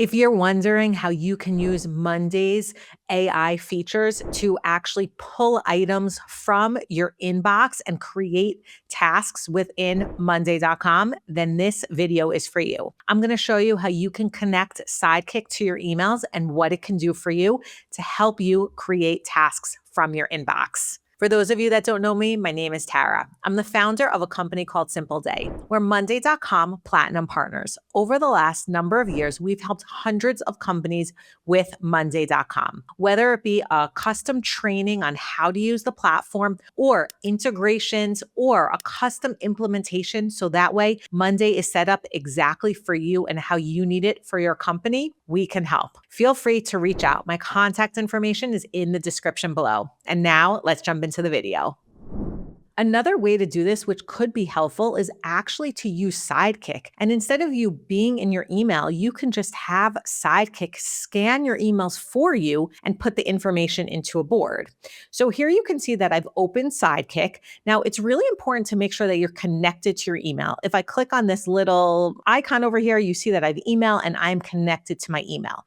If you're wondering how you can use Monday's AI features to actually pull items from your inbox and create tasks within Monday.com, then this video is for you. I'm going to show you how you can connect Sidekick to your emails and what it can do for you to help you create tasks from your inbox. For those of you that don't know me, my name is Tara. I'm the founder of a company called Simpleday. We're Monday.com Platinum Partners. Over the last number of years, we've helped hundreds of companies with Monday.com, whether it be a custom training on how to use the platform or integrations or a custom implementation. So that way Monday is set up exactly for you and how you need it for your company. We can help. Feel free to reach out. My contact information is in the description below. And now let's jump into the video. Another way to do this, which could be helpful, is actually to use Sidekick. And instead of you being in your email, you can just have Sidekick scan your emails for you and put the information into a board. So here you can see that I've opened Sidekick. Now, it's really important to make sure that you're connected to your email. If I click on this little icon over here, you see that I have email and I'm connected to my email.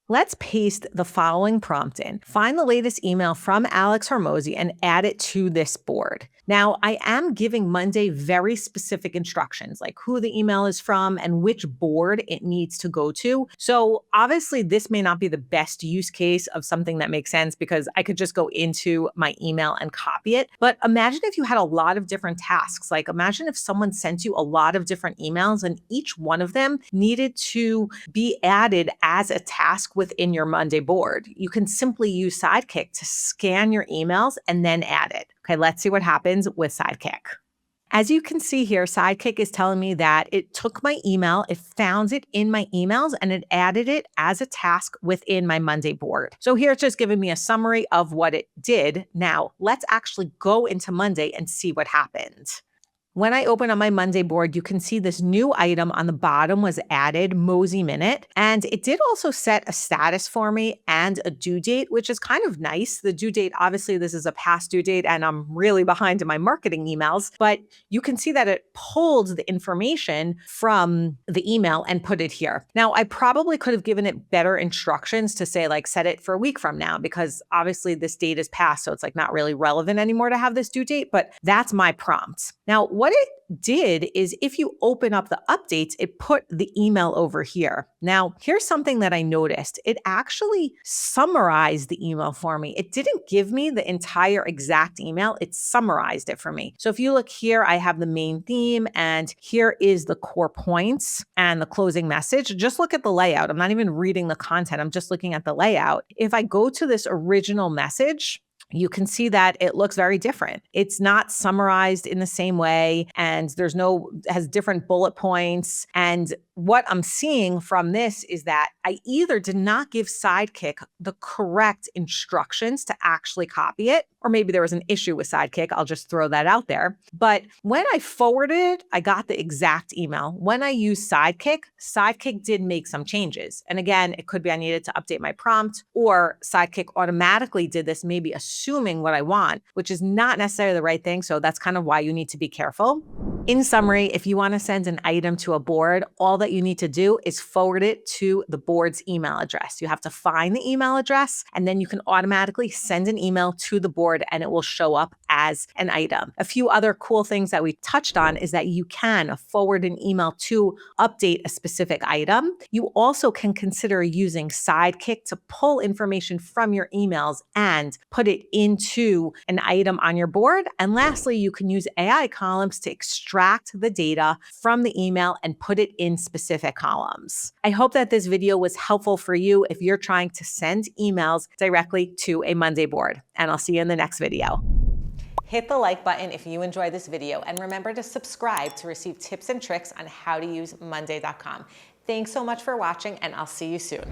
Let's paste the following prompt in. Find the latest email from Alex Hormozy and add it to this board. Now, I am giving Monday very specific instructions, like who the email is from and which board it needs to go to. So obviously, this may not be the best use case of something that makes sense because I could just go into my email and copy it. But imagine if you had a lot of different tasks. Like imagine if someone sent you a lot of different emails and each one of them needed to be added as a task within your Monday board. You can simply use Sidekick to scan your emails and then add it. Okay, let's see what happens with Sidekick. As you can see here, Sidekick is telling me that it took my email, it found it in my emails, and it added it as a task within my Monday board. So here it's just giving me a summary of what it did. Now, let's actually go into Monday and see what happened. When I open up my Monday board, you can see this new item on the bottom was added, Mosey Minute, and it did also set a status for me and a due date, which is kind of nice. The due date, obviously this is a past due date and I'm really behind in my marketing emails, but you can see that it pulled the information from the email and put it here. Now, I probably could have given it better instructions to say like set it for a week from now because obviously this date is past, so it's like not really relevant anymore to have this due date, but that's my prompt. Now, what it did is if you open up the updates, it put the email over here. Now, here's something that I noticed. It actually summarized the email for me. It didn't give me the entire exact email. It summarized it for me. So if you look here, I have the main theme and here is the core points and the closing message. Just look at the layout. I'm not even reading the content. I'm just looking at the layout. If I go to this original message, you can see that it looks very different. It's not summarized in the same way and has different bullet points. And what I'm seeing from this is that I either did not give Sidekick the correct instructions to actually copy it, or maybe there was an issue with Sidekick. I'll just throw that out there. But when I forwarded it, I got the exact email. When I used Sidekick, Sidekick did make some changes. And again, it could be I needed to update my prompt or Sidekick automatically did this, maybe assuming what I want, which is not necessarily the right thing. So that's kind of why you need to be careful. In summary, if you want to send an item to a board, all that you need to do is forward it to the board's email address. You have to find the email address, and then you can automatically send an email to the board and it will show up as an item. A few other cool things that we touched on is that you can forward an email to update a specific item. You also can consider using Sidekick to pull information from your emails and put it into an item on your board. And lastly, you can use AI columns to extract the data from the email and put it in specific columns. I hope that this video was helpful for you if you're trying to send emails directly to a Monday board. And I'll see you in the next video. Hit the like button if you enjoyed this video and remember to subscribe to receive tips and tricks on how to use Monday.com. Thanks so much for watching and I'll see you soon.